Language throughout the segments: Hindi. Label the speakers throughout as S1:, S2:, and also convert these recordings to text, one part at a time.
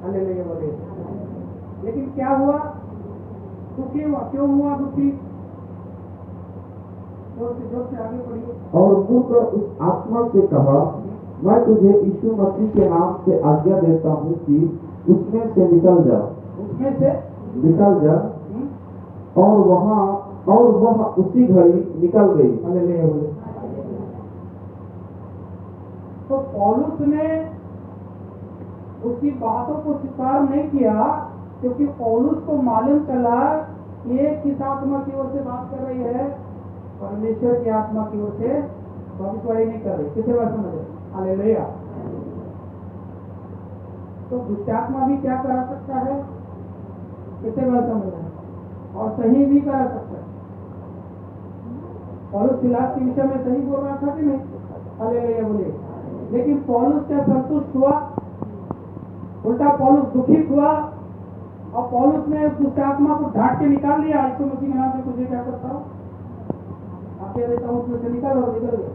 S1: हालेलुया बोले। लेकिन क्या हुआ? दुखी हुआ। क्यों हुआ दुखी? जोर से आगे पढ़िए।
S2: और मुकर उस आत्मा से कहा, मैं तुझे यीशु मसीह के नाम से आज्ञा देता हूँ कि उसमें से निकल जा।
S1: उसमें से
S2: निकल जा। और वह उसी घड़ी निकल गई।
S1: हालेलुया बोले। तो पौलुस ने उसकी बातों को स्वीकार नहीं किया, क्योंकि पौलुस को मालूम चला ये किस आत्मा की ओर से बात कर रही है? परमेश्वर की आत्मा की ओर से भविष्यवाणी नहीं कर रही। किसे बात समझ रहे? हालेलुया। तो दुष्टात्मा भी क्या करा सकता है? किसे बात समझ रहे? और सही भी करा सकता है। पौलुस सिलास के विषय में सही बोल रहा था कि नहीं? हालेलुया बोले। लेकिन पौलुस से संतुष्ट हुआ, उल्टा पौलुस दुखित हुआ, और पौलुस ने उस दुष्टात्मा को ढांट के निकाल लिया। यीशु मसीह के नाम से तुझे क्या करता हूँ, आगे देता हूँ, उसमें से निकल, और निकल गया।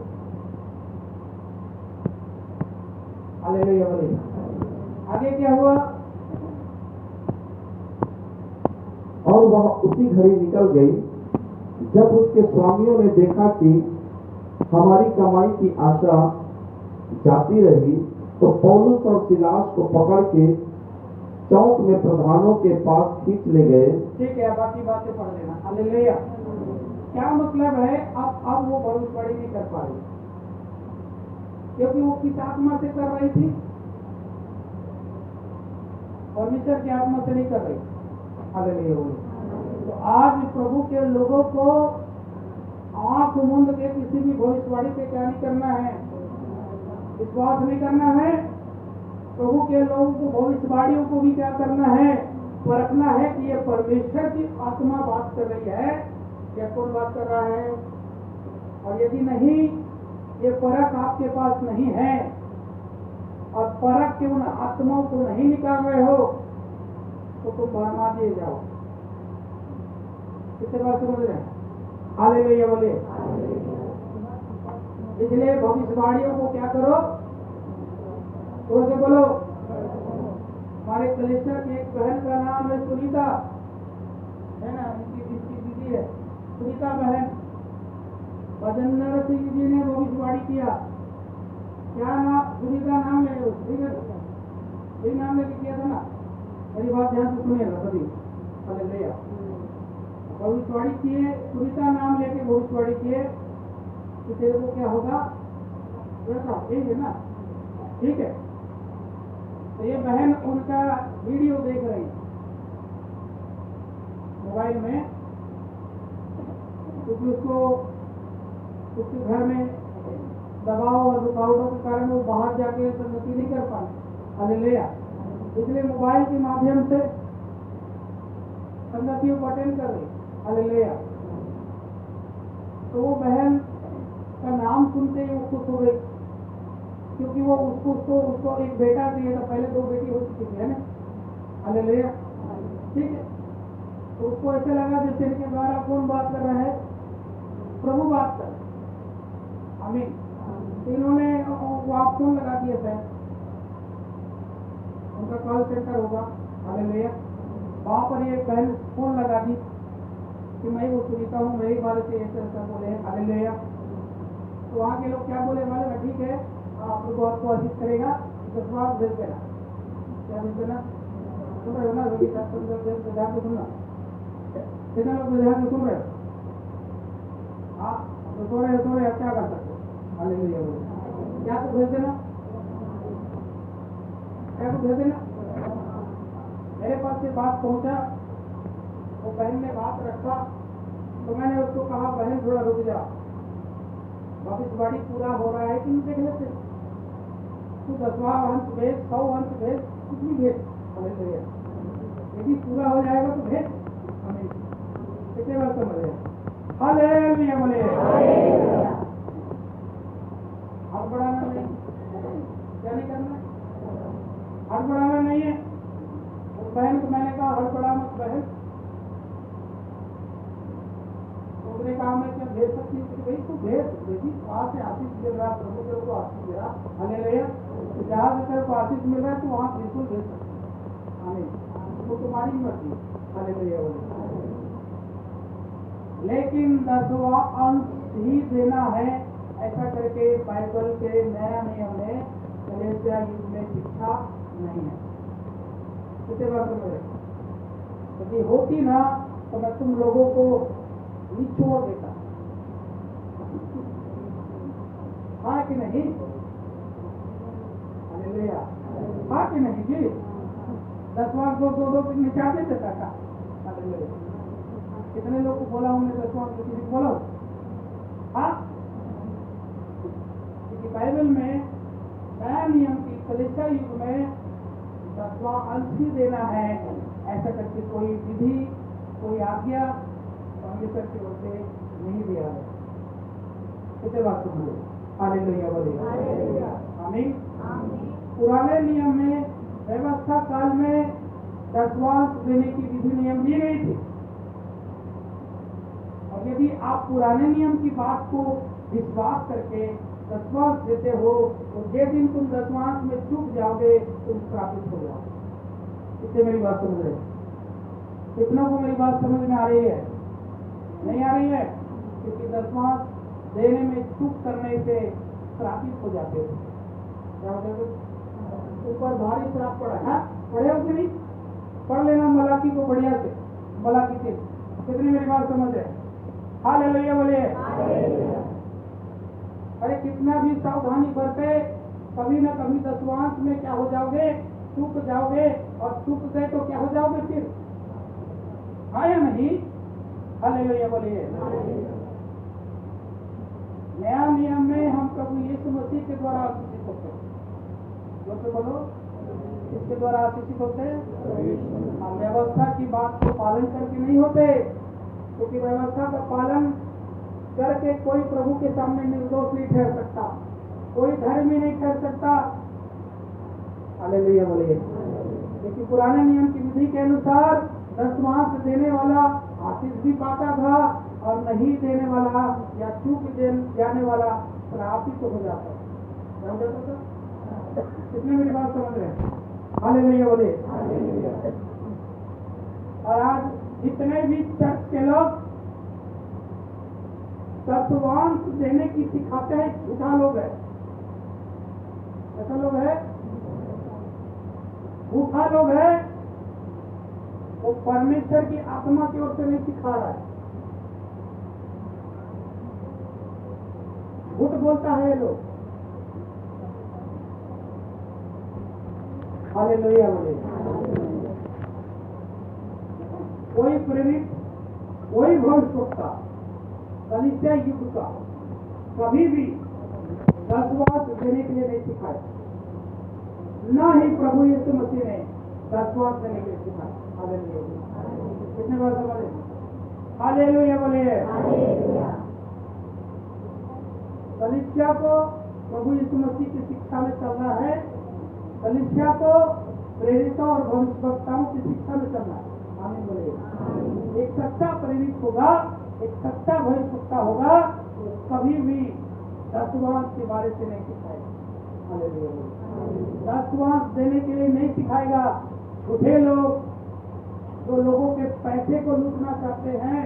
S1: हालेलुया बोले। आगे क्या हुआ?
S2: और वह उसी घड़ी निकल गई। जब उसके स्वामियों ने देखा कि हमारी कमाई की आशा जाती रही, तो पौलुस और सिलास को पकड़ के चौक में प्रधानों के पास खींच ले गए।
S1: ठीक है, बाकी बातें पढ़ लेना। हालेलुया। क्या मतलब है? अब वो भविष्यवाणी नहीं कर पा रही, क्योंकि वो किस आत्मा से कर रही थी? परमेश्वर की आत्मा से नहीं कर रही। हालेलुया। तो आज प्रभु के लोगों को आंख मूंद के किसी भी भविष्यवाणी पे क्या नहीं करना है? विश्वास नहीं करना है। प्रभु के लोगों को भविष्यवाणियों को भी क्या करना है? परखना है कि ये परमेश्वर की आत्मा बात कर रही है या कौन बात कर रहा है। और यदि नहीं, ये परख आपके पास नहीं है, और परख के उन आत्माओं को नहीं निकाल रहे हो, तो तुम भरमा दिए जाओ। कितने बात समझ रहे हैं? हालेलुया बोले। इसलिए भविष्यवाणियों को क्या करो? तो से बोलो। हमारे कलेक्टर की एक बहन का नाम है सुनीता, है ना? उनकी दीदी है सुनीता बहन। भजन सिंह जी ने भविष्यवाणी किया। क्या नाम? सुनीता नाम है, यही नाम लेके किया था ना? मेरी बात ध्यान से सुनिएगा सभी। हालेलुया। भविष्यवाणी किए, सुनीता नाम लेके भविष्यवाणी किए कि तेरे को क्या होगा? ठीक है ना? ठीक है। तो ये बहन उनका वीडियो देख रही मोबाइल में, क्योंकि उसको उसके घर में दबाव और रुकावटों के कारण वो बाहर जाके संगति नहीं कर पाए। हालेलुया। इसलिए मोबाइल के माध्यम से संगतियों को अटेंड कर रही। हालेलुया। तो वो बहन का नाम सुनते ही वो खुश हो गई, क्योंकि वो उसको एक बेटा चाहिए था। पहले 2 बेटी हो चुकी थी, है ना? हालेलुया। ठीक है। तो उसको ऐसे लगा जैसे इनके द्वारा कौन बात कर रहा है? प्रभु बात कर। आमीन। तो इन्होंने वो आप फोन लगा दिया शायद, उनका कॉल सेंटर होगा। हालेलुया। वहाँ पर ये बहन फोन लगा दी कि मैं वो सुनीता हूँ, मेरे बारे से ऐसा ऐसा बोले। हालेलुया। तो वहाँ के लोग क्या बोले? मालूम है? ठीक है, प्रभु आपको आशीष करेगा, विश्वास भेज देना। क्या भेज देना? सुन रहे हो ना? रवि साहब ध्यान से सुनना। कितने लोग ध्यान से सुन रहे हो? हाँ, तो सो रहे हो, क्या कर सकते हो? हालेलुया। क्या तो भेज देना, क्या तो भेज देना। मेरे पास ये बात पहुंचा, वो बहन ने बात रखा, तो मैंने उसको कहा बहन थोड़ा रुक जा, भविष्यवाणी पूरा हो रहा है कि नहीं देख लेते। तू 10वां अंश भेज, 100 अंश भेज, कुछ भी भेज। हालेलुया। यदि पूरा हो जाएगा तो भेज। हमें कितने बार समझ रहे? हालेलुया बोले। हड़बड़ाना नहीं। क्या नहीं करना? हड़बड़ाना नहीं है। उस बहन को मैंने कहा हड़बड़ा मत बहन। उसने कहा मैं क्या भेज सकती हूँ? भाई तू भेज, देखी वहाँ से आशीष मिल रहा, प्रभु तेरे को आशीष दे रहा। हालेलुया। जहाँ से तेरे को आशीष मिल रहा है तो वहाँ बिल्कुल भेज सकते। तुम्हारी मर्जी। हालेलुया बोले। लेकिन 10वां अंश ही देना है, ऐसा करके बाइबल के नया नियम में कलीसिया युग में शिक्षा नहीं है। कितने बार समझ रहे? यदि होती ना तो मैं तुम लोगों को निचोड़ देता। हाँ कि नहीं? हालेलुया। हाँ कि नहीं जी? 10वां दो निचाते देता था। हालेलुया। कितने लोग को बोला हमने 10वां किसी को बोलो? हाँ, क्योंकि बाइबल में नया नियम की कलीसिया युग में 10वां अंश ही देना है, ऐसा करके कोई विधि, कोई आज्ञा परमेश्वर की ओर से नहीं दिया है। कितने बात सुन? हालेलुया बोलिए। आमीन। पुराने नियम में व्यवस्था काल में 10वां देने की विधि नियम दी गई थी, और यदि आप पुराने नियम की बात को विश्वास करके 10वां देते हो तो जे दिन तुम 10वां में चूक जाओगे तुम श्रापित हो जाओगे। इससे मेरी बात समझ रहे? कितनों को मेरी बात समझ में आ रही है? नहीं आ रही है? क्योंकि 10वां देने में चूक करने से श्रापित हो जाते थे। क्या होता है? ऊपर भारी श्राप पड़ा है। पढ़े हो कि नहीं? पढ़ लेना मलाकी को बढ़िया से। मलाकी के कितनी मेरी बात समझ रहे? हालेलुया बोलिए। अरे कितना भी सावधानी बरते, कभी ना कभी 10वां में क्या हो जाओगे? चूक जाओगे, और चूक गए तो क्या हो जाओगे फिर? हाँ या नहीं? हालेलुया बोलिए। नया नियम में हम प्रभु यीशु मसीह के द्वारा आशीषित होते हैं। जो तो बोलो, इसके द्वारा आशीषित होते हैं। हम व्यवस्था की बात को पालन करके नहीं होते, क्योंकि व्यवस्था का पालन करके कोई प्रभु के सामने निर्दोष नहीं ठहर सकता, कोई धर्मी नहीं ठहर सकता। हालेलुया बोलिए। लेकिन पुराने नियम की विधि के अनुसार 10वां देने वाला आशीष भी पाता था, और नहीं देने वाला या चूक जाने वाला श्रापित हो जाता था। कितने मेरी बात समझ रहे हैं? हालेलुया बोलिए। और आज जितने भी चर्च के लोग 10वां देने की सिखाते हैं, झूठा लोग है। ऐसा लोग है, झूठा लोग है। वो परमेश्वर की आत्मा की ओर से नहीं सिखा रहा है, झूठ बोलता है ये लोग। हालेलुया बोलिए। कोई प्रेरित, कोई भविष्यवक्ता कलीसिया युग का कभी भी 10वां देने के लिए नहीं सिखाया, ना ही प्रभु यीशु मसीह ने 10वां देने के लिए सिखाया। हालेलुया। कितने बार समझे? हालेलुया बोलिए। कलीसिया को प्रभु यीशु मसीह की शिक्षा में चलना है, कलीसिया को प्रेरितों और भविष्यवक्ताओं की शिक्षा में चलना है। आमीन बोलिए। एक सच्चा प्रेरित होगा, एक सच्चा भविष्यवक्ता होगा, तो कभी भी 10वां के बारे से नहीं सिखाएगा। हालेलुया। 10वां देने के लिए नहीं सिखाएगा। झूठे लोग जो लोगों के पैसे को लूटना चाहते हैं,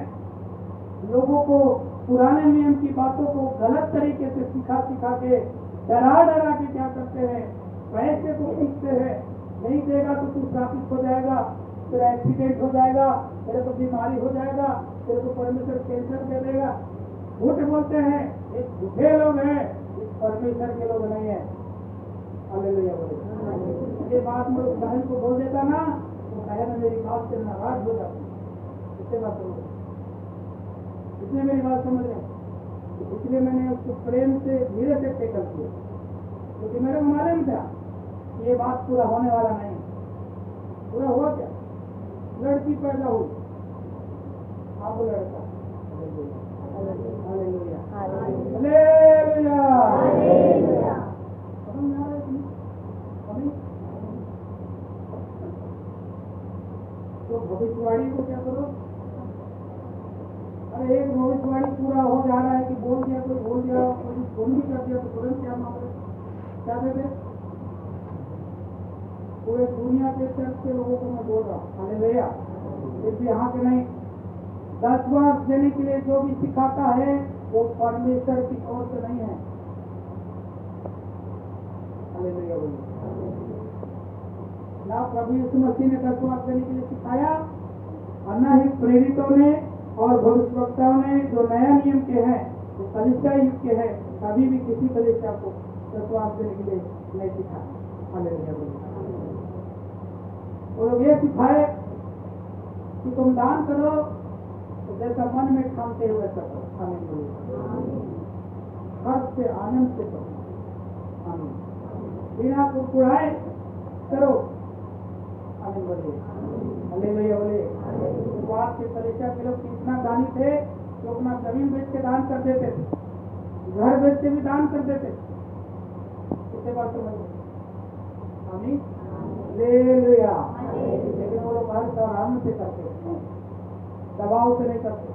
S1: लोगों को पुराने नियम की बातों को गलत तरीके से सिखा के डरा के क्या करते हैं? पैसे को पूछते हैं, नहीं देगा तो तू श्रापित हो जाएगा, तेरा एक्सीडेंट हो जाएगा, तेरे को बीमारी हो जाएगा, तेरे को परमेश्वर कैंसर दे देगा। झूठ बोलते हैं। ये झूठे लोग हैं, परमेश्वर के लोग नहीं है। हालेलुया बोले। ये बात मैं उस बहन को बोल देता ना, तो बहन मेरी बात से नाराज हो जाती। कितने बात समझ, इसलिए मेरी बात समझ रहे हैं। इसलिए मैंने उसको प्रेम से धीरे से टेकल किया, क्योंकि मेरे को मालूम था कि ये बात पूरा होने वाला नहीं। पूरा हुआ क्या? लड़की पैदा हुई, आप लड़का। हालेलुया। हालेलुया। समझ में आ रहा है कि नहीं? तो भविष्यवाणी को क्या करो? अरे एक भविष्यवाणी पूरा हो जा रहा है कि बोल दिया, कोई बोल दिया, कोई फोन भी कर दिया, तो तुरंत क्या मांग रहे? क्या दे दे? पूरे दुनिया के चर्च के लोगों को मैं बोल रहा हूँ, हालेलुया। सिर्फ यहाँ के नहीं, 10 वर्ष देने के लिए जो भी सिखाता है वो परमेश्वर की ओर से नहीं है। हालेलुया बोलिए। ना प्रभु यीशु मसीह ने 10 वर्ष देने के लिए सिखाया और न ही प्रेरितों ने और भविष्यवक्ताओं ने जो नया नियम के हैं, जो कलीसिया युग के हैं, कभी भी किसी कलीसिया को 10 वर्ष देने के लिए नहीं सिखाया। हालेलुया बोलिए। वो लोग ये सिखाए कि तुम दान करो तो जैसा मन में ठानते हुए करो। आमीन बोलिए। हर्ष से, आनंद से करो। आमीन। बिना कुड़कुड़ाए करो। आमीन बोलिए। हालेलुया बोलिए। बात के कलीसिया के लोग कितना दानी थे, लोग अपना जमीन बेच के दान कर देते थे, घर बेच के भी दान कर देते। इससे बात समझो। आमीन। हालेलुया। लेकिन वो लोग हर आराम से करते, दबाव से नहीं करते।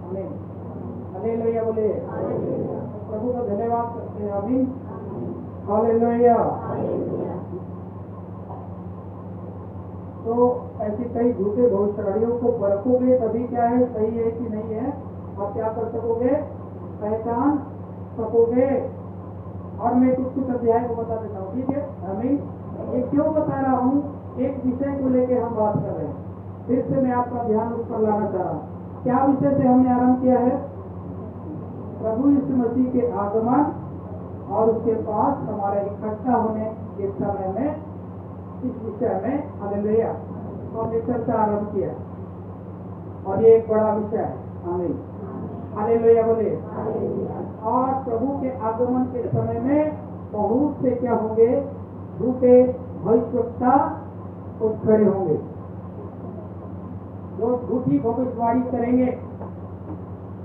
S1: आमीन। हालेलुया बोलिए। प्रभु का धन्यवाद करते हैं। आमीन। हालेलुया। तो ऐसे कई झूठे भविष्यवाणियों को परखोगे तभी क्या है, सही है कि नहीं है, आप क्या कर सकोगे, पहचान सकोगे। और मैं कुछ अध्याय को बता देता हूँ, ठीक है। आमीन। ये क्यों बता रहा हूँ, एक विषय को लेके हम बात कर रहे हैं, फिर से मैं आपका ध्यान उस पर लाना चाह रहा हूँ। क्या विषय से हमने आरंभ किया है, प्रभु यीशु मसीह के आगमन और उसके पास हमारे इकट्ठा होने के समय में, इस विषय में हालेलुया हमने चर्चा आरंभ किया और ये एक बड़ा विषय है। आमीन। हालेलुया बोलिए। और प्रभु के आगमन के समय में बहुत से क्या होंगे, झूठे भविष्यवक्ता उठ खड़े होंगे जो झूठी भविष्यवाणी करेंगे।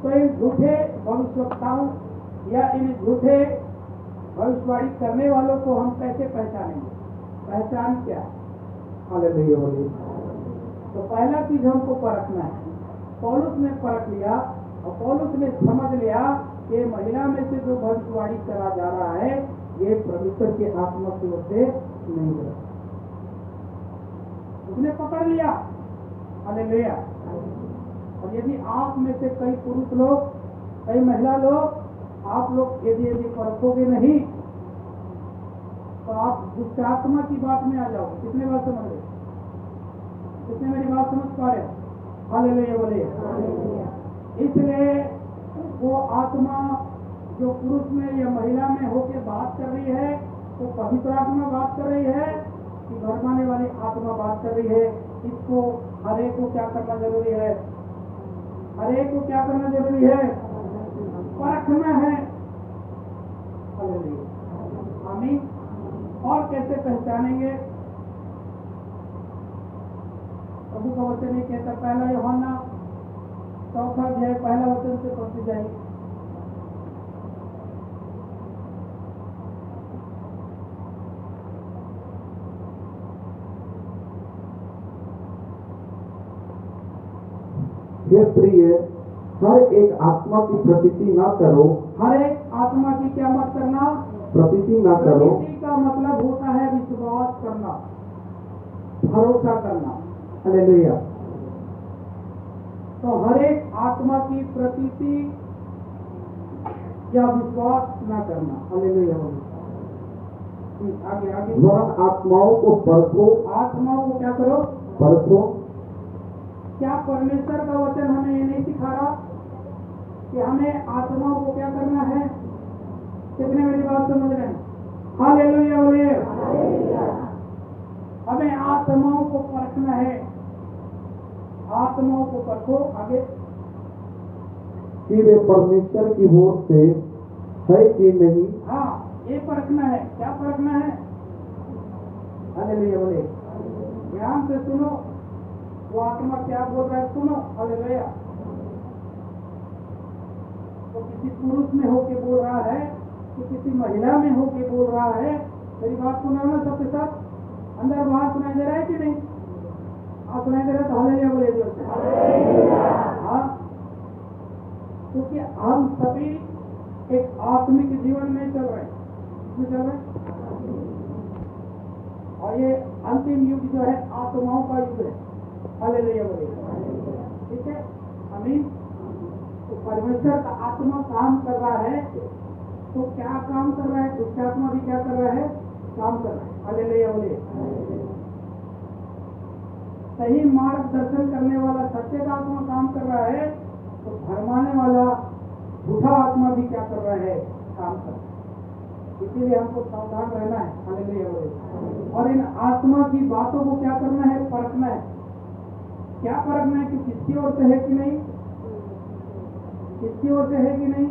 S1: तो इन झूठे भविष्यवक्ताओं या इन झूठे भविष्यवाणी करने वालों को हम कैसे पहचानेंगे, पहचान क्या है। हालेलुया बोलिए। तो पहला चीज हमको परखना है। पौलुस ने परख लिया और पौलुस ने समझ लिया कि महिला में से जो भविष्यवाणी करा जा रहा है ये परमेश्वर के आत्मा की ओर से नहीं है। उसने पकड़ लिया। हालेलुया। और यदि आप में से कई पुरुष लोग, कई महिला लोग, आप लोग यदि परखोगे नहीं तो आप दुष्ट आत्मा की बात में आ जाओगे। कितने बात समझ रहे, कितने मेरी बात समझ पा रहे। हालेलुया बोलिए। इसलिए वो आत्मा जो पुरुष में या महिला में होकर बात कर रही है, वो पवित्र आत्मा बात कर रही है कि भरमाने वाली आत्मा बात कर रही है। इसको हर एक को क्या करना जरूरी है, हर एक को क्या करना जरूरी है, परखना है। हालेलुया। आमीन। और कैसे पहचानेंगे, प्रभु का वचन ये कहता, पहला यूहन्ना 4 अध्याय पहला वचन से पढ़ते जाइए।
S2: हे प्रिय, हर एक आत्मा की प्रतीति न करो।
S1: हर एक आत्मा की क्या मत करना,
S2: प्रतीति न करो।
S1: प्रतीति का मतलब होता है विश्वास करना, भरोसा करना।
S2: हालेलुया।
S1: तो हर एक आत्मा की प्रतीति या विश्वास न करना। हालेलुया। आगे आगे।
S2: वरन आत्माओं को परखो।
S1: आत्माओं को क्या करो,
S2: परखो।
S1: क्या परमेश्वर का वचन हमें ये नहीं सिखा रहा कि हमें आत्माओं को क्या करना है। कितने मेरी बात समझ रहे हैं। हालेलुया बोलिए। हमें आत्माओं को परखना है। आत्माओं को परखो। आगे
S2: कि वे परमेश्वर की ओर से है कि नहीं।
S1: हाँ, ये परखना है। क्या परखना है। हालेलुया बोलिए। ध्यान से सुनो, वो आत्मा क्या बोल रहा है, सुनो। हालेलुया। तो किसी पुरुष में होके बोल रहा है कि किसी महिला में होके बोल रहा है। मेरी बात सुना ना सबके साथ, अंदर बाहर सुनाई दे रहा है कि नहीं। आप सुनाई दे रहा है तो हालेलुया बोलिए जोर से। हाँ, क्योंकि हम सभी एक आत्मिक जीवन में चल रहे हैं। किसमें चल रहा है? और ये अंतिम युग जो है आत्माओं का युग है। हालेलुया बोलिए, ठीक है, आमीन। तो परमेश्वर का आत्मा काम कर रहा है, तो क्या काम कर रहा है? दुष्ट आत्मा भी क्या कर रहा है? काम कर रहा है। हालेलुया बोलिए। सही मार्गदर्शन करने वाला सत्य का आत्मा काम कर रहा है, तो भरमाने वाला झूठा आत्मा भी क्या कर रहा है? काम कर रहा है। इसीलिए हमको सावधान रहना है। हालेलुया बोलिए। और इन आत्मा की बातों को क्या करना है? परखना है। क्या परखना है कि किसकी ओर से है कि नहीं, किसकी ओर से है कि नहीं।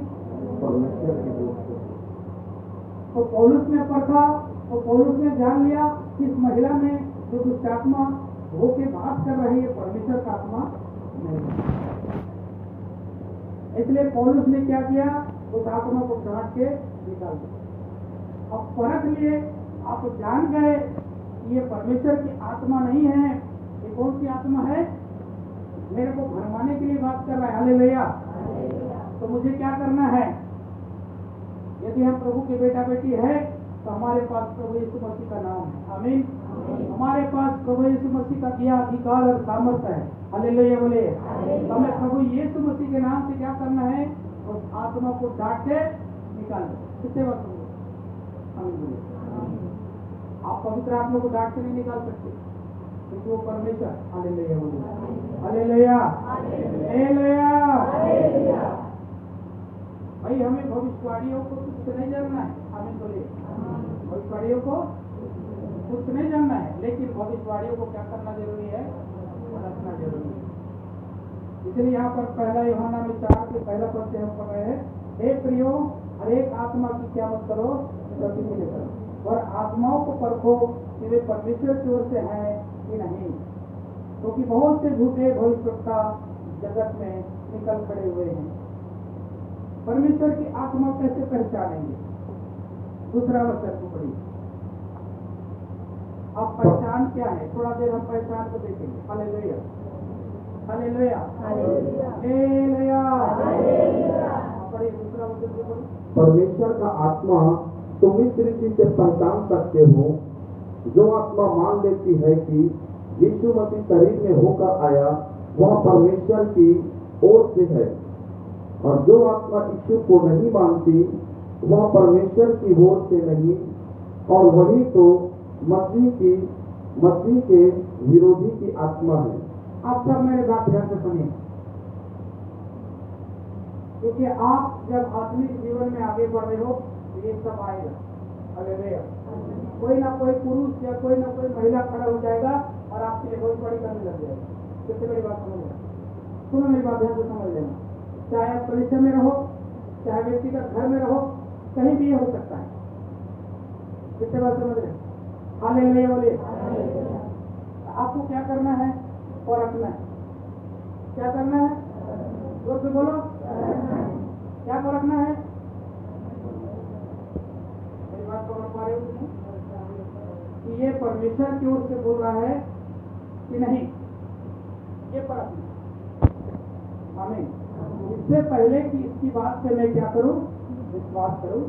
S2: परमेश्वर की ओर से।
S1: तो पौलुस ने परखा, तो पौलुस ने जान लिया कि इस महिला में जो दुष्ट आत्मा वो के बात कर रही है परमेश्वर का आत्मा नहीं है। इसलिए पौलुस ने क्या किया? उस आत्मा को डांट के निकाल दिया। अब परख लिए, आप जान गए कि ये परमेश्वर की आत्मा नहीं है, ये कौन सी आत्मा है? मेरे को भरमाने के लिए बात कर रहा है। हालेलुया। तो मुझे क्या करना है? यदि हम प्रभु के बेटा बेटी है तो हमारे पास प्रभु यीशु मसीह का नाम है। आमीन। हमारे पास प्रभु यीशु मसीह का दिया अधिकार और सामर्थ्य है। हालेलुया बोले। तो हमें प्रभु यीशु मसीह के नाम से क्या करना है? उस आत्मा को डांट के निकाल दो। कितने बात बोले? आमीन बोले। आप पवित्र आत्मा को डांट के नहीं निकाल सकते, क्योंकि वो परमेश्वर। हालेलुया बोले। Hallelujah, hallelujah. भाई हमें भविष्यवाणियों को कुछ नहीं जानना है। आमीन बोलिए। भविष्यवाणियों को कुछ नहीं जानना है, लेकिन भविष्यवाणियों को क्या करना जरूरी है? रखना जरूरी है। इसलिए यहाँ पर पहला यूहन्ना में 4 के पहला पद से हम पढ़ रहे हैं, हे प्रियो, हर एक आत्मा की क्या मत करो? गलती नहीं करो, और आत्माओं को परखो कि वे परमेश्वर की ओर से हैं कि नहीं, क्योंकि बहुत से झूठे भविष्यवक्ता जगत में निकल खड़े हुए हैं। परमेश्वर की आत्मा कैसे पहचानेंगे? दूसरा वचन को पढ़िए। अब पहचान क्या है? थोड़ा देर हम पहचान को देखेंगे। Hallelujah, hallelujah, hallelujah, hallelujah. पढ़िए दूसरा वचन को पढ़िए।
S2: परमेश्वर का आत्मा तुम इस रीति से पहचान सकते हो, जो आत्मा मान लेती है कि यीशु मसीह शरीर में होकर आया वह परमेश्वर की ओर से है, और जो आत्मा यीशु को नहीं मानती वह परमेश्वर की ओर से नहीं, और वही तो मसीह के विरोधी की आत्मा है।
S1: आप सब मेरे बात ध्यान से सुनिए, क्योंकि आप जब आत्मिक जीवन में आगे बढ़ रहे हो तो ये सब आएगा। हालेलुया। कोई ना कोई पुरुष या कोई ना कोई महिला खड़ा हो जाएगा और आपके लिए बहुत बड़ी करने लग जाएगा। कितनी बड़ी बात समझ लेना। सुनो मेरी बात ध्यान से समझ लेना। चाहे आप कलीसिया में रहो, चाहे व्यक्तिगत घर में रहो, कहीं भी हो सकता है। कितने बात समझ रहे? हालेलुया बोलिए। आपको क्या करना है? और रखना है। क्या करना है? जोर से बोलो। क्या परखना है? मेरी बात समझ पा रहे हो कि नहीं? कि ये परमेश्वर की ओर से बोल रहा है कि नहीं, ये परखना। आमीन। इससे पहले कि इसकी बात पे मैं क्या करूं? विश्वास करूं।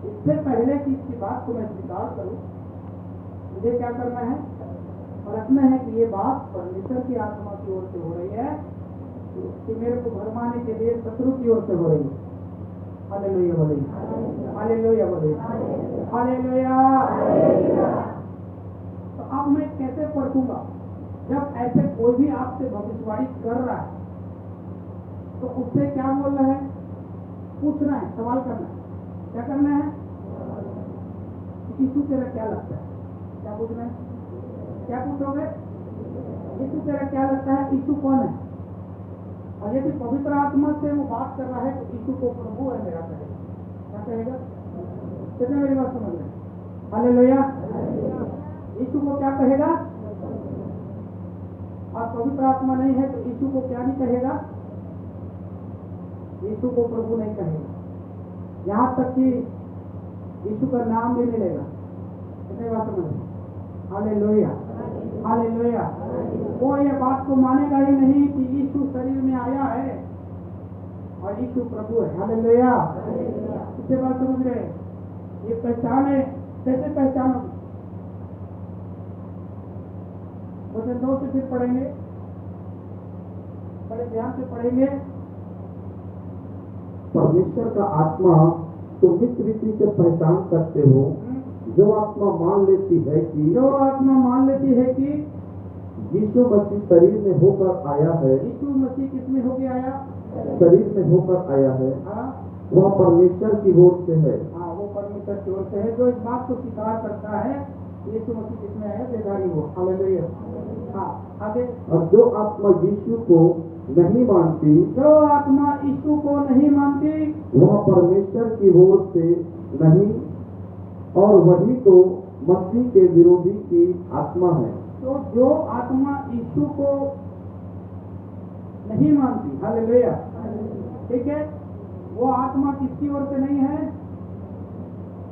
S1: इससे पहले कि इसकी बात को मैं स्वीकार करूं, मुझे क्या करना है? परखना है कि ये बात परमेश्वर की आत्मा की ओर से हो रही है कि मेरे को भरमाने के लिए शत्रु की ओर से हो रही है। हालेलुया बोलिए, हालेलुया बोलिए, हालेलुया। तो अब मैं कैसे परखूंगा? जब ऐसे कोई भी आपसे भविष्यवाणी कर रहा है तो उससे क्या बोलना है? पूछना है, सवाल करना है। क्या करना है? यीशु तेरा क्या लगता है? क्या पूछना है? क्या पूछोगे? यीशु तेरा क्या लगता है? यीशु कौन है? और यदि पवित्र आत्मा से वो बात कर रहा है तो यीशु को प्रभु है मेरा कहेगा। क्या कहेगा? कितने मेरी बात समझ रहे? हालेलुया। यीशु को क्या कहेगा? और पवित्र आत्मा नहीं है तो यीशु को क्या नहीं कहेगा? यीशु को प्रभु नहीं कहेगा, यहाँ तक कि यीशु का नाम भी नहीं लेगा। कितने बात समझ रहे? Hallelujah, hallelujah. वो ये बात को मानेगा ही नहीं कि यीशु शरीर में आया है और यीशु प्रभु है। हालेलुया। कितने बात समझ रहे? ये पहचान है, कैसे पहचानोगे? वचन 2 से फिर पढ़ेंगे, बड़े ध्यान से पढ़ेंगे।
S2: परमेश्वर का आत्मा तुम इस रीति से पहचान सकते हो, जो आत्मा मान लेती है कि
S1: जो आत्मा मान लेती है कि
S2: यीशु मसीह शरीर में होकर आया है,
S1: यीशु मसीह किसमें होके आया?
S2: शरीर में होकर आया है,
S1: हाँ
S2: वह परमेश्वर की ओर से है।
S1: हाँ, वो परमेश्वर की ओर से है। जो इस बात को स्वीकार करता है यीशु मसीह किसमें आया? देहधारी हो। हालेलुया। हाँ, आगे।
S2: और जो आत्मा यीशु को नहीं मानती,
S1: जो आत्मा यीशु को नहीं मानती,
S2: वह परमेश्वर की ओर से नहीं, और वही तो मसीह के विरोधी की आत्मा है।
S1: तो जो आत्मा यीशु को नहीं मानती, हालेलुया, ठीक है, वो आत्मा किसकी ओर से नहीं है?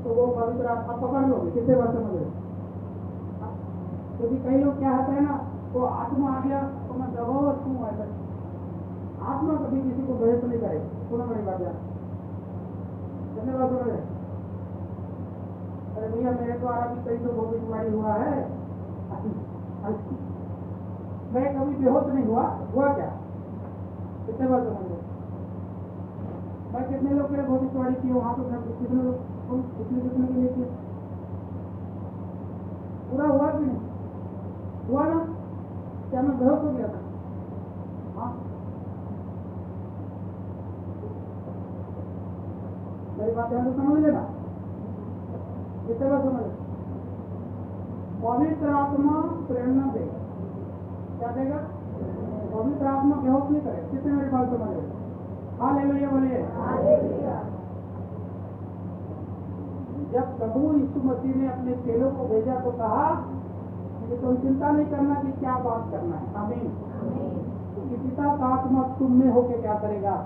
S1: तो वो पवित्र आत्मा पकड़ लोगे, किससे बात समझ रहे? क्योंकि कई लोग क्या होता है ना, वो आत्मा आ गया तो मैं दबाव क्यों ऐसा? आत्मा कभी किसी को बहस नहीं करे। सुना बड़ी बात यार, कितने बात सुन रहे? अरे भैया मेरे द्वारा भी कई तो भविष्यवाणी हुआ है, मैं कभी बेहोश नहीं हुआ। हुआ क्या? कितने बार समझ रहे? मैं कितने लोग के लिए भविष्यवाणी की वहां तो कितने लोग कितने के लिए किया? पूरा हुआ कि नहीं हुआ ना? क्या मैं बेहोश हो गया था? हाँ, मेरी बात ध्यान से समझ लेना। कितने बार समझ? पवित्र आत्मा प्रेरणा देगा। क्या देगा? पवित्र आत्मा बेहोश नहीं करे। कितने मेरी बात समझ रहे? हालेलुया बोलिए। जब प्रभु यीशु मसीह ने अपने चेलों को भेजा तो कहा कि तुम चिंता नहीं करना कि क्या बात करना है। आमीन। क्योंकि पिता का आत्मा तुम में होके क्या करेगा?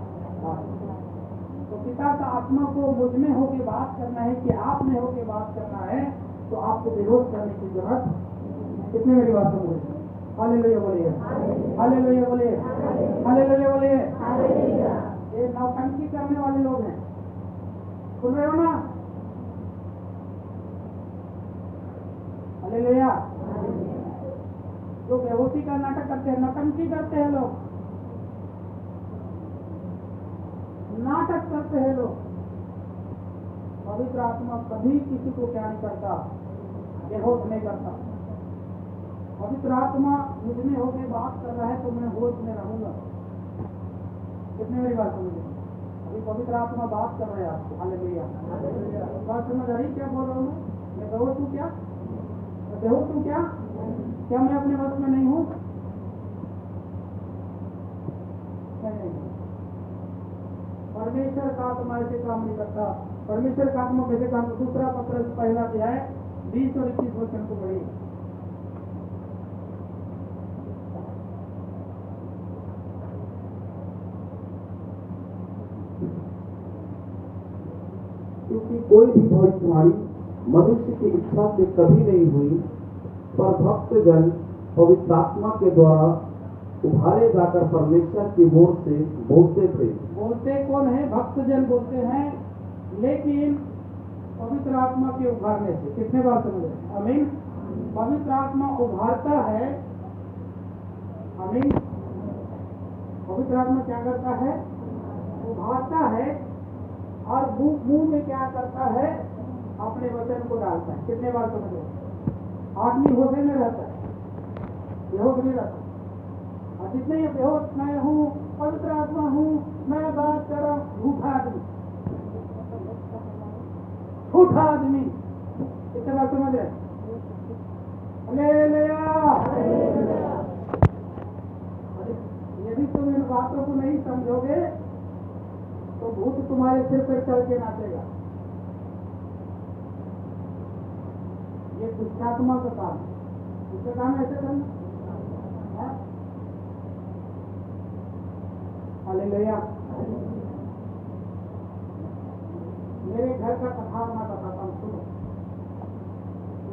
S1: तो पिता का आत्मा को मुझ में होके बात करना है कि आप में होके बात करना है, तो आपको विरोध करने की जरूरत। कितने मेरी बात समझ रहे? हालेलुया बोलिए। हालेलुया बोलिए। हालेलुया बोलिए। ये नौटंकी करने वाले लोग हैं, सुन रहे हो ना? हालेलुया। जो बेहोशी का नाटक करते हैं, नौटंकी करते हैं लोग, नाटक करते हैं लोग। पवित्र आत्मा कभी किसी को क्या नहीं करता? बेहोश नहीं करता। पवित्र आत्मा मुझ में होकर बात कर रहा है तो मैं होश में रहूंगा। कितने मेरी बात समझ? अभी पवित्र आत्मा बात कर रहे हैं आपको। हालेलुया। बात समझ आ रही? क्या बोल रहा हूँ मैं बेहोश हूँ क्या? मैं बेहोश हूँ क्या? क्या मैं अपने वश में नहीं हूँ? नहीं। परमेश्वर का आत्मा ऐसे काम नहीं करता। परमेश्वर का आत्मा कैसे काम? दूसरा पत्र पहला अध्याय 20 और 21 वचन को पढ़िए।
S2: क्योंकि कोई भी भविष्यवाणी मनुष्य की इच्छा से कभी नहीं हुई, पर भक्तजन पवित्र आत्मा के द्वारा उभारे जाकर परमेश्वर की ओर से बोलते थे।
S1: बोलते कौन है? भक्तजन बोलते हैं, लेकिन पवित्र आत्मा के उभारने से। कितने बार समझ? आमीन। पवित्र आत्मा उभारता है। आमीन। पवित्र आत्मा क्या करता है? उभारता है। और मुंह में क्या करता है? अपने वचन को डालता है। कितने बार समझ? आदमी होश में रहता है, बेहोश नहीं रहता। और जितने ये बेहोश मैं हूँ, पवित्र आत्मा हूँ, मैं बात कर रहा हूँ, झूठा आदमी, झूठा आदमी। कितने बार समझ रहे? हालेलुया। यदि तुम इन बातों को नहीं समझोगे तो भूत तुम्हारे सिर पर चल के नाचेगा। ये दुष्टात्मा का काम है। इसका काम ऐसे करना। हालेलुया। मेरे घर का कथा मैं बताता हूँ, सुनो।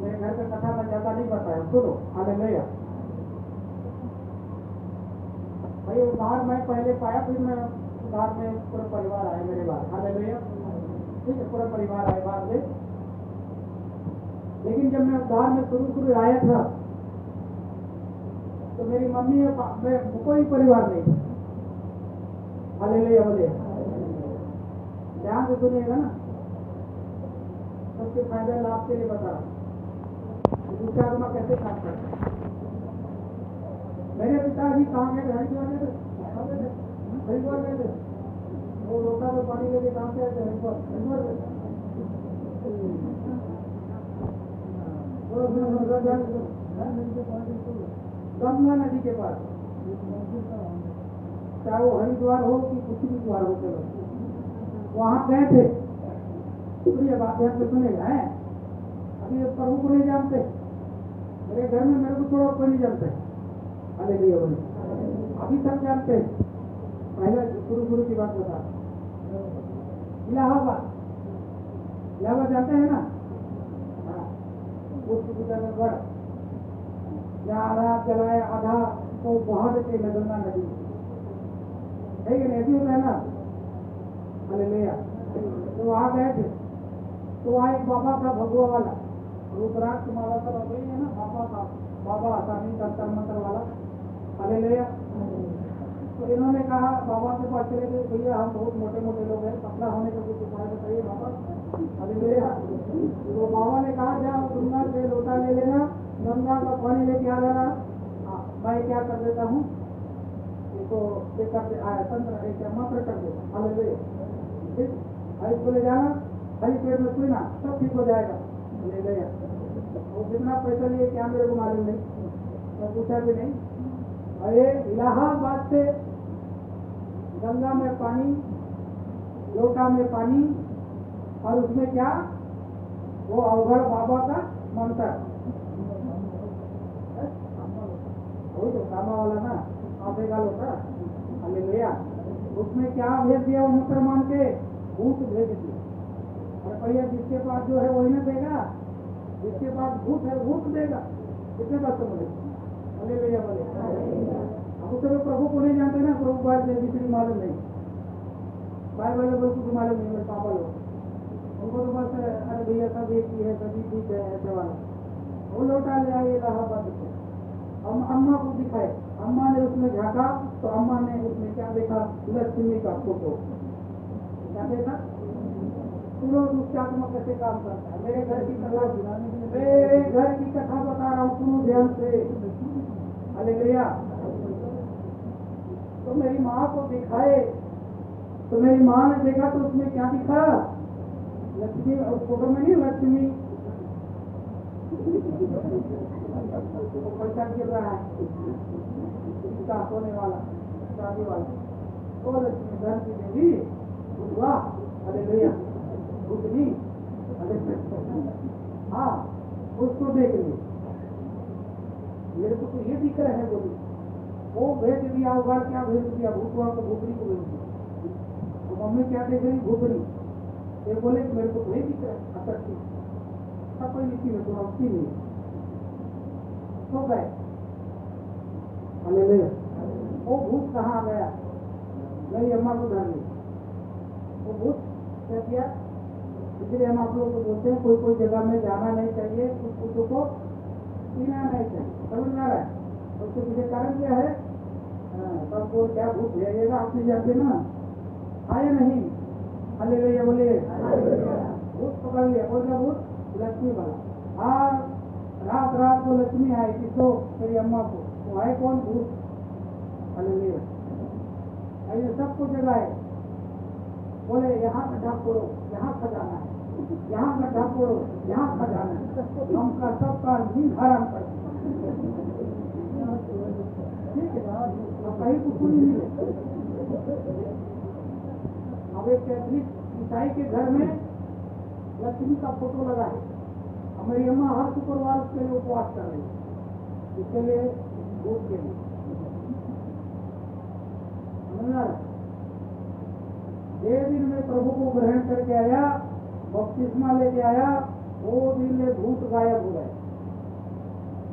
S1: मेरे घर का कथा मैं ज्यादा नहीं बताया, सुनो। हालेलुया। भाई उधार मैं पहले पाया, फिर मैं उधार में पूरा परिवार आया मेरे बाद। हालेलुया। ठीक है, पूरा परिवार आया बाद में। लेकिन जब मैं उद्धार में शुरू आया था तो मेरी मम्मी और कोई परिवार नहीं था। हालेलुया बोले, ध्यान से सुनिएगा ना, सबके फायदा लाभ के लिए बता रहा हूं दूसरा आत्मा कैसे काम करता है। मेरे पिताजी कहाँ गए थे? हरिद्वार गए थे, हरिद्वार गए थे। वो लोटा तो पानी लेके कहाँ से आए थे? हरिद्वार गए थे। गंगा नदी के पास, चाहे वो हरिद्वार हो कि कुछ भी द्वार हो, चलो वहां गए थे। सुनिए बात ध्यान से सुनेगा है। अभी प्रभु को नहीं जानते, मेरे घर में मेरे को छोड़ो कोई नहीं जानते। हालेलुया बोले, अभी तक जानते हैं। पहले शुरू की बात बता, इलाहाबाद जानते हैं ना? हाँ, गढ़ जहाँ आधा जलाए आधा को बहा देते गंगा नदी है कि नहीं होता है ना? हालेलुया। तो वहाँ गए थे, तो वहाँ एक बाबा था भगवा वाला, रुद्राक्ष माला सब अब है ना, बाबा आसानी तंत्र मंत्र वाला। हालेलुया। तो इन्होंने कहा, बाबा के पास चले गए, भैया हम बहुत मोटे मोटे लोग हैं, पतला होने का कुछ उपाय बताइए बाबा। हालेलुया। तो बाबा ने कहा, जाओ गंगा से लोटा ले लेना, गंगा का पानी लेके आ जाना, मैं क्या कर देता हूँ, इसको तंत्र एक मंत्र कर देता। हालेलुया। ठीक, को ले जाना, खाली पेट में पीना, सब ठीक हो जाएगा। हालेलुया। वो कितना पैसा लिए क्या मेरे को मालूम नहीं, मैं पूछा भी नहीं। अरे इलाहाबाद से गंगा में पानी, लोटा में पानी, और उसमें क्या, वो अवघड़ बाबा का मंत्र, वही तो कामा वाला ना, आधे का लोटा। हालेलुया। उसमें क्या भेज दिया वो मंत्र मान के? भूत भेज दिया। और भैया जिसके पास जो है वही ना देगा, जिसके पास भूत है भूत देगा। कितने बात समझे? हालेलुया बोले। अब तो प्रभु को नहीं जानते ना, प्रभु बात दूसरी मालूम नहीं, बाइबल बोल कुछ मालूम नहीं। मेरे पापा लोग उनको तो बस अरे भैया सब एक ही है, सभी ठीक है, ऐसे वाला। वो लौटा ले आए इलाहाबाद से, हम अम्मा को दिखाए, अम्मा ने उसमें झाँका तो अम्मा ने उसमें क्या देखा? लक्ष्मी का फोटो। क्या देखा? सुनो उसके आत्मा कैसे काम करता है। मेरे घर की कथा बता रहा हूँ, सुनो ध्यान से। हालेलुया। तो मेरी माँ को दिखाए, तो मेरी माँ ने देखा तो उसमें क्या दिखा? लक्ष्मी। और फोटो में नहीं लक्ष्मी, पैसा गिर रहा है, इसका सोने वाला, शादी वाला, तो लक्ष्मी धन की देवी बुधवा। हालेलुया। बुधनी। हाँ, उसको देख ली। मेरे को तो ये दिख रहा है, बोली वो भेज दिया होगा, क्या भेज दिया? भूतवा को, भूतरी को भेज दिया। तो मम्मी क्या देख रही? भूतरी। ये बोले कि मेरे को तो नहीं दिख रहा है। अच्छा ठीक, सब कोई लिखी में तो हफ्ती नहीं तो गए। हालेलुया। वो भूत कहाँ आ गया? मेरी अम्मा को धर ली। वो भूत क्या किया? इसलिए हम आप लोग को बोलते हैं कोई कोई जगह में जाना नहीं चाहिए, कुछ कुछ को पीना नहीं चाहिए। समझ में आ रहा है? उसके पीछे कारण क्या है? सबको क्या भूत भेजेगा, आप नहीं जानते ना, आए नहीं। हालेलुया बोले। भूत पकड़ लिया। कौन सा भूत? लक्ष्मी वाला। हाँ, रात को लक्ष्मी आई थी तो मेरी अम्मा को, तो आए कौन? भूत। हालेलुया। ऐसे सबको जगाए, बोले यहाँ गड्ढा फोड़ो, यहाँ खजाना है, यहाँ गड्ढा फोड़ो, यहाँ खजाना है, हम का सबका नींद हराम कर। ठीक है, अब कहीं कुछ नहीं मिले। अब एक कैथलिक ईसाई के घर में लक्ष्मी का फोटो लगा है। अब मेरी अम्मा हर शुक्रवार उसके लिए उपवास कर रही है, इसके लिए, भूत के लिए। ये दिन में प्रभु को ग्रहण करके आया, बपतिस्मा लेके आया, वो दिन में भूत गायब हो गए।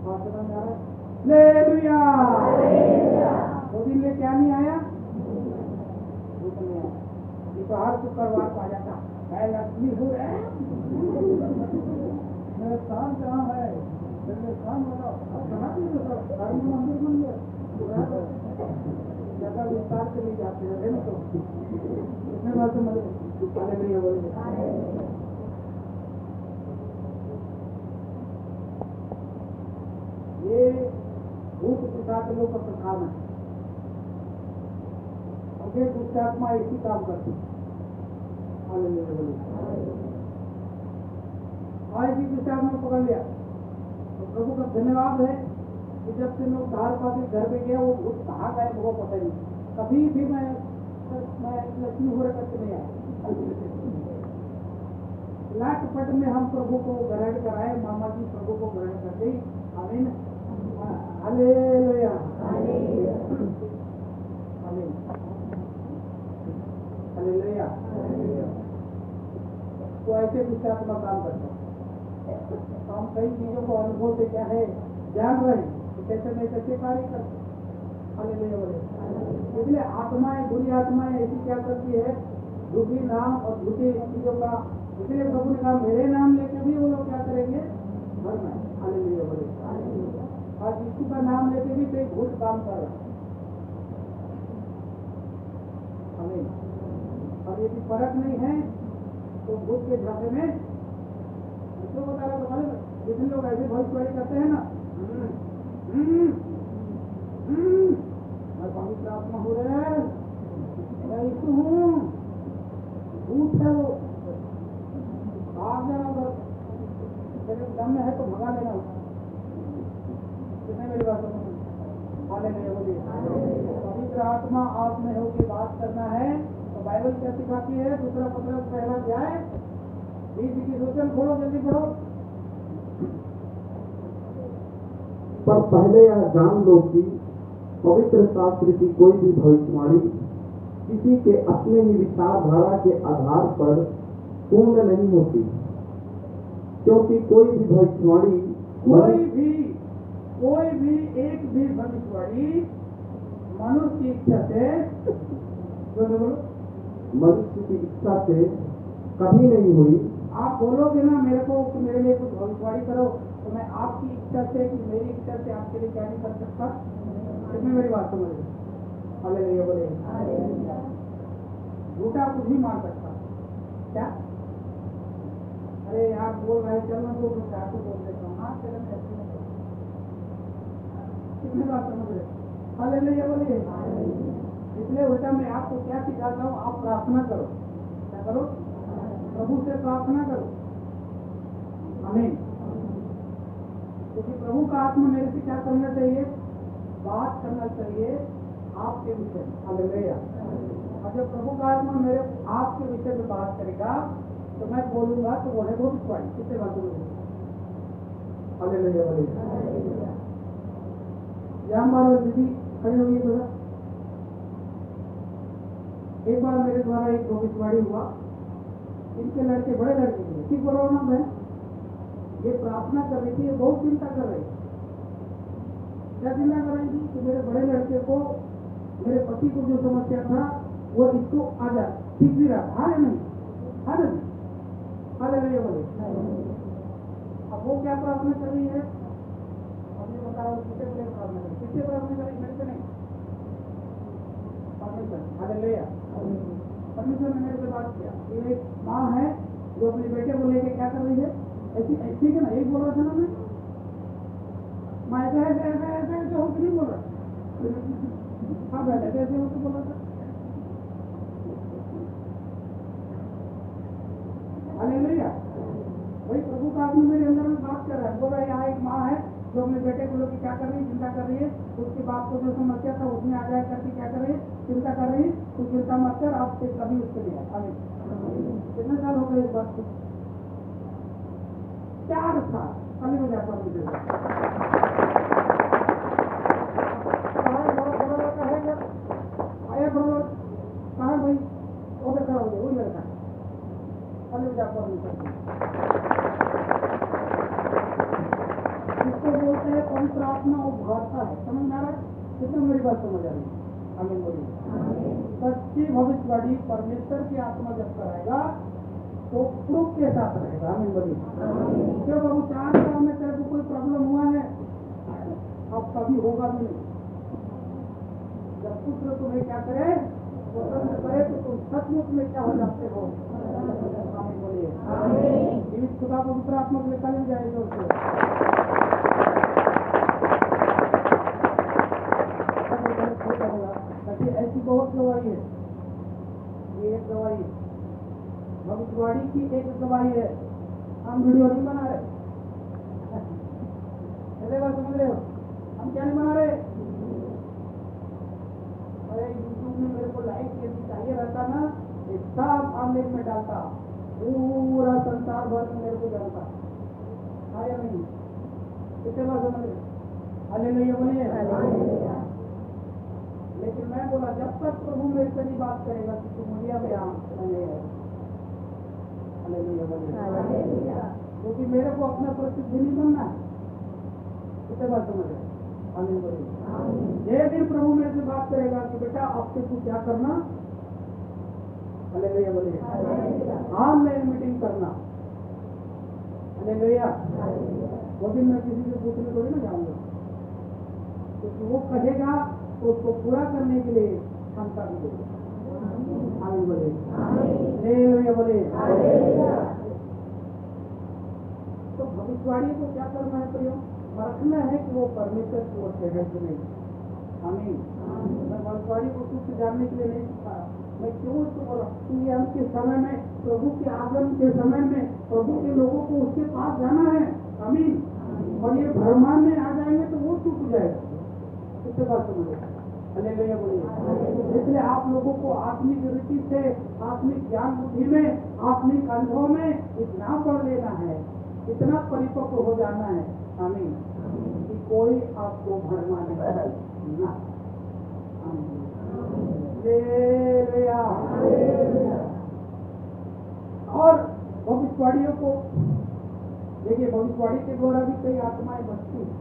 S1: बात समझ में आ रहा है? हालेलुया। वो दिन में क्या नहीं आया? भूत नहीं आया। ये तो हर शुक्रवार को आ जाता, मैं लक्ष्मी हूँ। मेरा स्थान कहाँ है, मेरे स्थान बताओ। बना दिए तो सब घर में मंदिर बन गया, ज्यादा विस्तार से नहीं जाते हैं ना, तो कितने बार से मरे हालेलुया बोले। ये भूत पिशाच लोग का प्रधान है, और ये दुष्ट आत्मा इसी काम करती है। हालेलुया बोले। आज भी दुष्ट आत्मा को पकड़ लिया तो प्रभु का धन्यवाद है कि जब से मैं उद्धार पाके घर पे गया वो भूत कहाँ गए मुझको पता ही नहीं। कभी भी मैं लक्ष्मी हो रहा करके नहीं आया। लाख पट में हम प्रभु को ग्रहण कराए, मामा जी प्रभु को ग्रहण कर दी। आमीन हालेलुया आमीन हालेलुया। तो ऐसे दुष्ट आत्मा काम करता है। तो हम कई चीजों को अनुभव से क्या है जान रहे हैं कि कैसे मैं कैसे कार्य करते। हालेलुया बोले। इसलिए आत्माएं, बुरी आत्माएं ऐसी क्या करती है, झूठी नाम और झूठी चीजों का। इसलिए प्रभु ने कहा मेरे नाम लेके भी वो लोग क्या करेंगे, मरना। हालेलुया बोले। आज यीशु का नाम लेके भी कोई भूत काम कर रहा है। आमीन। और यदि फर्क नहीं है तो भूत के झांसे में तो बता रहा था, जितने लोग ऐसे भविष्यवाणी करते हैं ना, मैं पवित्र आत्मा हूँ रे, मैं यीशु हूँ, भूत है वो, भाग जाना अगर तेरे दम में है तो भगा लेना। कितने मेरी बात समझ हालेलुया बोलिए। पवित्र आत्मा आप में होकर बात करना है तो बाइबल क्या सिखाती है, दूसरा पत्रस पहला अध्याय 20-21 वचन खोलो, जल्दी पढ़ो।
S2: पर पहले यह जान लो कि पवित्र शास्त्र की कोई भी भविष्यवाणी किसी के अपने ही विचारधारा के आधार पर पूर्ण नहीं होती, क्योंकि कोई भी भविष्यवाणी
S1: कोई भी एक भी भविष्यवाणी मनुष्य की इच्छा से, बोलो
S2: मनुष्य की इच्छा से कभी नहीं हुई।
S1: आप बोलोगे ना मेरे को कि मेरे लिए कुछ भविष्यवाणी करो, तो मैं आपकी इच्छा से कि मेरी इच्छा से आपके लिए क्या नहीं कर सकता। इसमें मेरी बात समझ लो। हालेलुया बोले। झूठा कुछ भी मान सकता क्या। अरे यार बोल रहे चलना तो क्या तो बोल देता हूँ, हाँ चलन ऐसे नहीं। कितनी बात समझ रहे। हालेलुया बोलिए। इसलिए उल्टा मैं आपको क्या सिखाता हूँ, आप प्रार्थना करो। क्या करो, प्रभु से प्रार्थना करो। आमीन। क्योंकि प्रभु का आत्मा मेरे से क्या करना चाहिए, बात करना चाहिए आपके विषय में। हालेलुया। और जब प्रभु का आत्मा मेरे आपके विषय में बात करेगा तो मैं बोलूंगा तो वो है भविष्यवाणी। कितने बात बोलूंगा। हालेलुया बोलिए। यहाँ हमारे दीदी खड़े हुई थोड़ा। एक बार मेरे द्वारा एक भविष्यवाणी हुआ, इनके लड़के बड़े लड़के थे, ठीक बोलो ना बहन, ये प्रार्थना कर रही थी, ये बहुत चिंता कर रही थी। क्या चिंता कर रही थी कि मेरे बड़े लड़के को, मेरे पति को जो समस्या था वो इसको आ जाए, ठीक भी रहा, हाँ या नहीं, हाँ नहीं, हालेलुया बोले। अब वो क्या प्रार्थना कर रही है, हमने बताया किससे बोले प्रार्थना करें, किससे प्रार्थना करें, मेरे से नहीं, परमेश्वर। हालेलुया। परमेश्वर ने मेरे से बात किया। ये एक माँ है जो अपने बेटे को लेके क्या कर रही है, ऐसी ठीक है ना, एक बोल रहा था ना मैं ऐसे ऐसे ऐसे ऐसे ऐसे हो नहीं बोल रहा। हाँ बैठे ऐसे हो बोल रहा था। हालेलुया। वही प्रभु का आत्मा मेरे अंदर में बात कर रहा है, बोल रहा है यहाँ एक माँ है जो अपने बेटे को लेकर क्या कर रही है, चिंता कर रही है। उसके बाप को जो समस्या था उसमें आ जाए करके क्या कर रही है, चिंता कर रही है। तो चिंता मत कर, आपसे कभी उसके लिए आगे। कितने साल हो गए इस बात को, 4 साल। कभी हो जाता मुझे आया बड़ा कहा भाई वो खड़ा हो गया, वही लड़का कभी हो जाता इसको बोलते हैं पवित्र आत्मा उभारता है। समझ में आ रहा है, कितना मेरी बात समझ आ रही है। आमीन बोलिए। सच्ची भविष्यवाणी परमेश्वर की आत्मा जब कराएगा वो प्रूफ के साथ रहेगा। आमीन बोलिए। क्यों बाबू 4 साल में तेरे को कोई प्रॉब्लम हुआ है? अब कभी होगा भी नहीं। जब पुत्र तुम्हें क्या करे, स्वतंत्र करे, तो तुम सचमुच में क्या हो जाते हो? आमीन बोलिए। जीवित खुदा पवित्र आत्मा को लेकर ले जाएगा उसको। ऐसी बहुत गवाही है। ये एक गवाही है, भविष्यवाणी की एक गवाही है। हम वीडियो नहीं बना रहे, बात समझ रहे हो? हम क्या नहीं बना रहे? अरे यूट्यूब में मेरे को लाइक यदि चाहिए रहता ना, सब ऑनलाइन में डालता, पूरा संसार भर में मेरे को जानता। आया नहीं? कितने बार समझ रहे? हालेलुया बोलिए। लेकिन मैं बोला जब तक प्रभु मेरे से नहीं बात करेगा कि तुम मुझे में आ, क्योंकि मेरे को अपना प्रसिद्ध नहीं बनना है। कितने बात समझ रहे? ये दिन प्रभु मेरे से बात करेगा कि बेटा आपसे तू क्या करना, हालेलुया बोलिए, ऑनलाइन मीटिंग करना, हालेलुया। वो दिन मैं किसी से पूछने को नहीं जाऊंगा, क्योंकि वो कहेगा तो उसको पूरा करने के लिए क्षमता भी देगा। आमीन बोलिए। हालेलुया बोलिए। तो भविष्यवाणी को क्या करना है प्रियो? परखना है कि वो परमेश्वर की ओर से है कि नहीं। आमीन। मैं भविष्यवाणी को कुछ जानने के लिए नहीं सीखा, मैं क्यों उसको बोला कि ये अंत के समय में, प्रभु के आगमन के समय में प्रभु के लोगों को उसके पास जाना है। आमीन। और ये भरमान में आ जाएंगे तो वो चूक जाएगा। किससे बात समझे? हालेलुया बोलिए। इसलिए आप लोगों को आत्मिक रीति से, आत्मिक ज्ञान बुद्धि में, आत्मिक अनुभव में इतना पढ़ लेना है, इतना परिपक्व हो जाना है। आमीन। कि कोई आपको भरमा नहीं ना। और भविष्यवाणियों को देखिए, भविष्यवाणी के द्वारा भी कई आत्माएं बचती हैं।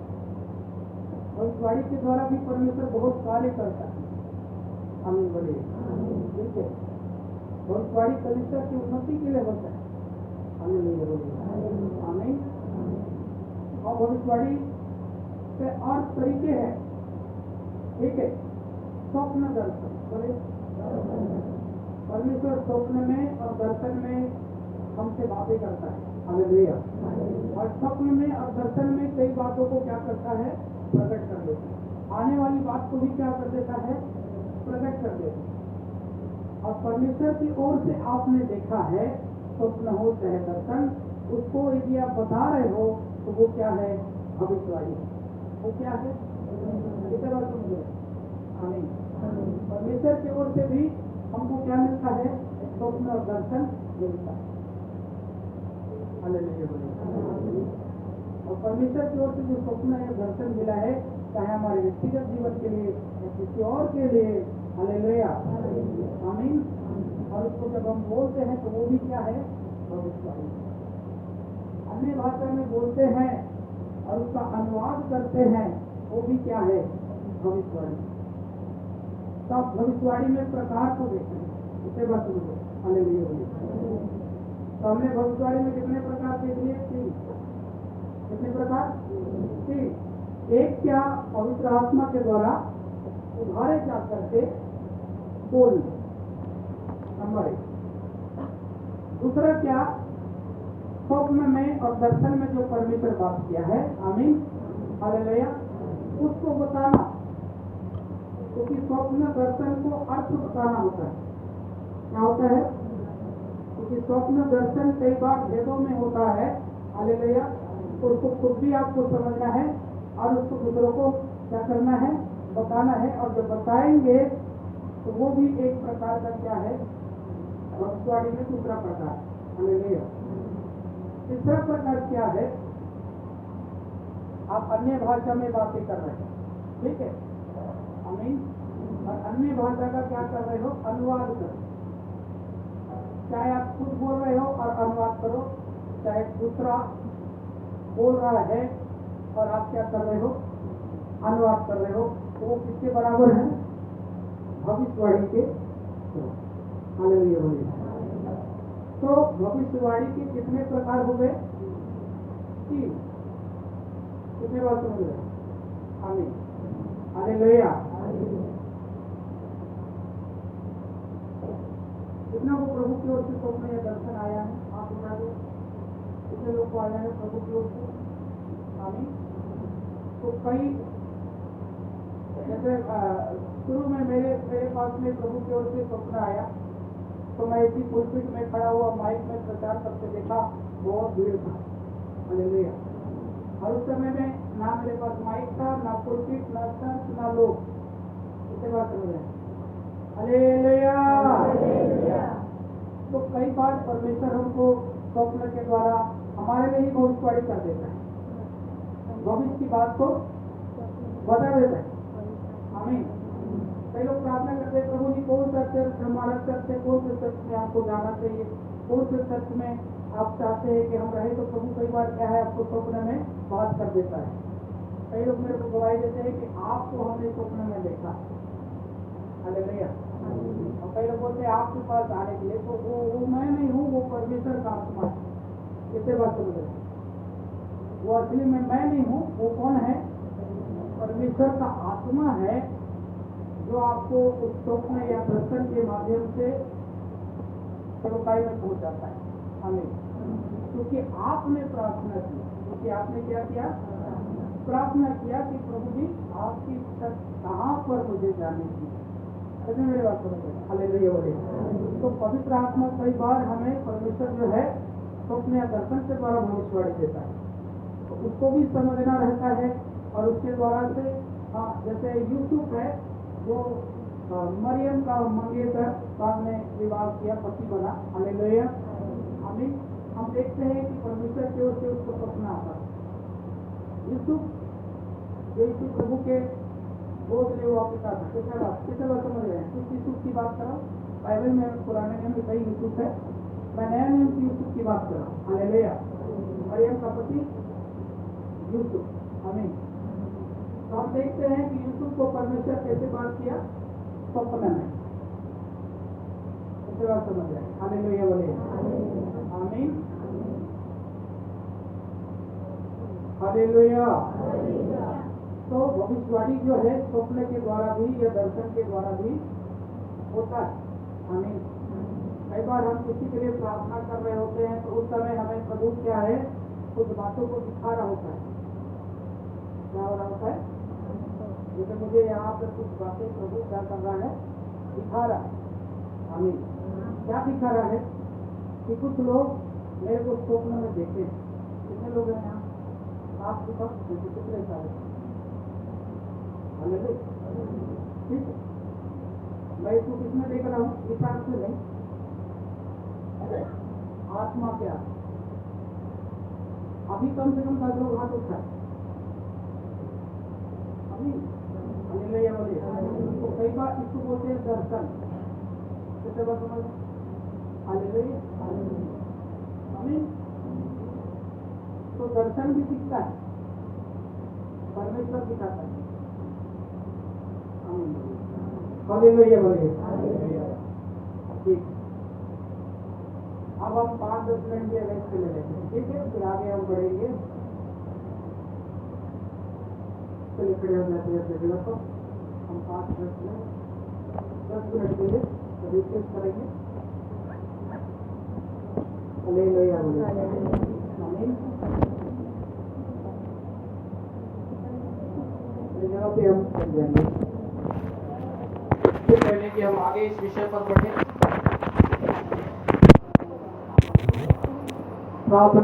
S1: भविष्यवाणी के द्वारा भी परमेश्वर बहुत कार्य करता है। आमीन बोलिए। ठीक है, भविष्यवाणी कलीसिया की उन्नति के लिए होता है। आमीन बोलिए। आमीन। और भविष्यवाणी के और तरीके हैं। ठीक है, स्वप्न दर्शन बोले, परमेश्वर स्वप्न में और दर्शन में हमसे बातें करता है। हालेलुया। और स्वप्न में और दर्शन में कई बातों को क्या करता है? प्रकट कर देता है। आने वाली बात को भी क्या कर देता है? प्रकट कर देता है। और परमेश्वर की ओर से आपने देखा है, स्वप्न हो चाहे दर्शन, उसको यदि आप बता रहे हो तो वो क्या है? भविष्यवाणी। वो क्या है? इधर बात समझो। आमीन। परमेश्वर की ओर से भी हमको क्या मिलता है? स्वप्न और दर्शन मिलता है। हालेलुया बोलिए। और परमेश्वर की ओर से जो स्वप्न या दर्शन मिला है, चाहे हमारे व्यक्तिगत जीवन के लिए या किसी और के लिए, हालेलुया, आमीन। और उसको जब हम बोलते हैं तो वो भी क्या है? भविष्यवाणी। अन्य भाषा में बोलते हैं और उसका अनुवाद करते हैं, वो भी क्या है? भविष्यवाणी। तब भविष्यवाणी में प्रकार को देखते हैं। इसे बात समझो। हालेलुया बोलिए। तो हमने भविष्यवाणी में कितने प्रकार देख लिए? 3। कितने प्रकार? 3। एक क्या? पवित्र आत्मा के द्वारा उभारे जा करके बोलना, नंबर 1। दूसरा क्या? स्वप्न में और दर्शन में जो परमेश्वर बात किया है, आमीन, हालेलुया, उसको बताना। क्योंकि स्वप्न दर्शन को अर्थ बताना होता है। क्या होता है? क्योंकि स्वप्न दर्शन कई बार भेदों में होता है। हालेलुया। तो उसको खुद भी आपको समझना है और उसको दूसरों को क्या करना है? बताना है। और जब बताएंगे तो वो भी एक प्रकार का क्या है? भविष्यवाणी में दूसरा प्रकार। हालेलुया। तीसरा प्रकार क्या है? आप अन्य भाषा में बातें कर रहे हैं, ठीक है, आमीन। और अन्य भाषा का क्या कर रहे हो? अनुवाद करो। चाहे आप खुद बोल रहे हो और अनुवाद करो, चाहे दूसरा बोल रहा है और आप क्या कर रहे हो? अनुवाद कर रहे हो, तो वो किसके बराबर है? भविष्यवाणी के। हालेलुया बोलिए। तो भविष्यवाणी के कितने प्रकार हो गए? तीन। कितने बात समझ रहे? आमीन, हालेलुया। कितना को प्रभु की ओर से स्वप्न या दर्शन आया है? आप बता दो, कितने लोग को आया है प्रभु की ओर से? आमीन। तो कई जैसे शुरू में मेरे पास में प्रभु की ओर से स्वप्न आया, तो मैं इसी पुलपिट में खड़ा हुआ माइक में प्रचार करते देखा, बहुत भीड़ था। हालेलुया। और उस समय में ना मेरे पास माइक था, ना पुलपिट, ना चर्च, ना लोग। कितने बात समझ रहे हैं? हालेलुया। तो कई बार परमेश्वर हमको स्वप्न के द्वारा हमारे लिए ही भविष्यवाणी कर देता है, भविष्य की बात को बता देता है। आमीन। कई लोग प्रार्थना करते हैं, प्रभु जी कौन सा चर्च हमारा चर्च है, कौन से चर्च में आपको जाना चाहिए, कौन से चर्च में आप चाहते हैं कि हम रहे। तो प्रभु कई बार क्या है, आपको स्वप्न में बात कर देता है। कई लोग मेरे को गवाही देते हैं कि आपको हमने स्वप्न में देखा। हालेलुया। और कई लोग बोलते हैं आपके पास आने के लिए, तो वो मैं नहीं हूँ, वो परमेश्वर का आत्मा है। कितने बात समझ रहे? वो असली में मैं नहीं हूँ, वो कौन है? परमेश्वर का आत्मा है, जो आपको उस स्वप्न या दर्शन के माध्यम से सेवकाई में पहुंच जाता है। हमें क्योंकि आपने प्रार्थना की, क्योंकि आपने क्या किया? प्रार्थना किया कि प्रभु जी आपकी इच्छा कहाँ पर मुझे जाने की। ऐसे मेरी बात समझ? हालेलुया बोले। तो पवित्र आत्मा कई बार हमें परमेश्वर जो है स्वप्न या दर्शन के द्वारा भविष्यवाणी देता है, तो उसको भी समझना रहता है। और उसके द्वारा से जैसे यूसुफ है, जो मरियम का मंगेतर बाद में विवाह किया, पति बना। हालेलुया। आमीन। हम देखते हैं कि परमेश्वर की ओर से उसको स्वप्न आता है। यूसुफ जो यीशु प्रभु के गोद ले हुआ पिता था। कितने बात समझ रहे हैं? किस यूसुफ की बात करो? बाइबल में पुराने नियम में कई यूसुफ है, मैं नया नियम की यूसुफ की बात कर रहा हूँ। हालेलुया। मरियम का पति यूसुफ। आमीन। तो हम देखते हैं कि यूसुफ को परमेश्वर कैसे बात किया? स्वप्न में। कितने बात समझ रहे हैं? हालेलुया बोले। आमीन, हालेलुया। तो भविष्यवाणी जो है स्वप्न के द्वारा भी या दर्शन के द्वारा भी होता है। आमीन। कई बार हम किसी के लिए प्रार्थना कर रहे होते हैं, तो उस समय हमें प्रभु क्या है, कुछ बातों को दिखा रहा होता है। क्या हो रहा होता है? जैसे मुझे यहाँ पर कुछ बातें प्रभु क्या कर रहा है, दिखा रहा है। आमीन। क्या दिखा रहा है? कि कुछ लोग मेरे को स्वप्न में देखे। कितने लोग हैं यहाँ? आपके पास कितने सारे? ठीक है, मैं इसको किसमें देख रहा हूँ? विचार से नहीं, आत्मा क्या? अभी कम से कम 10 लोग हाथ उठाए। अभी हालेलुया बोलिए। तो कई बार इसको बोलते हैं दर्शन। कितने बार समझ? हालेलुया। आमीन। तो दर्शन भी दिखता है, परमेश्वर दिखाता है। आमीन। हालेलुया बोलिए। ठीक, अब हम 5-10 मिनट के रेस्ट ले लेते हैं। ठीक है, फिर आगे हम बढ़ेंगे। चलिए खड़े हो जाते हैं जगह पर। हम 5-10 मिनट के लिए रिफ्रेश करेंगे। हालेलुया बोलिए। आमीन। जगह पे हम चल जाएंगे। इससे पहले कि हम आगे इस विषय पर बढ़े, प्रार्थना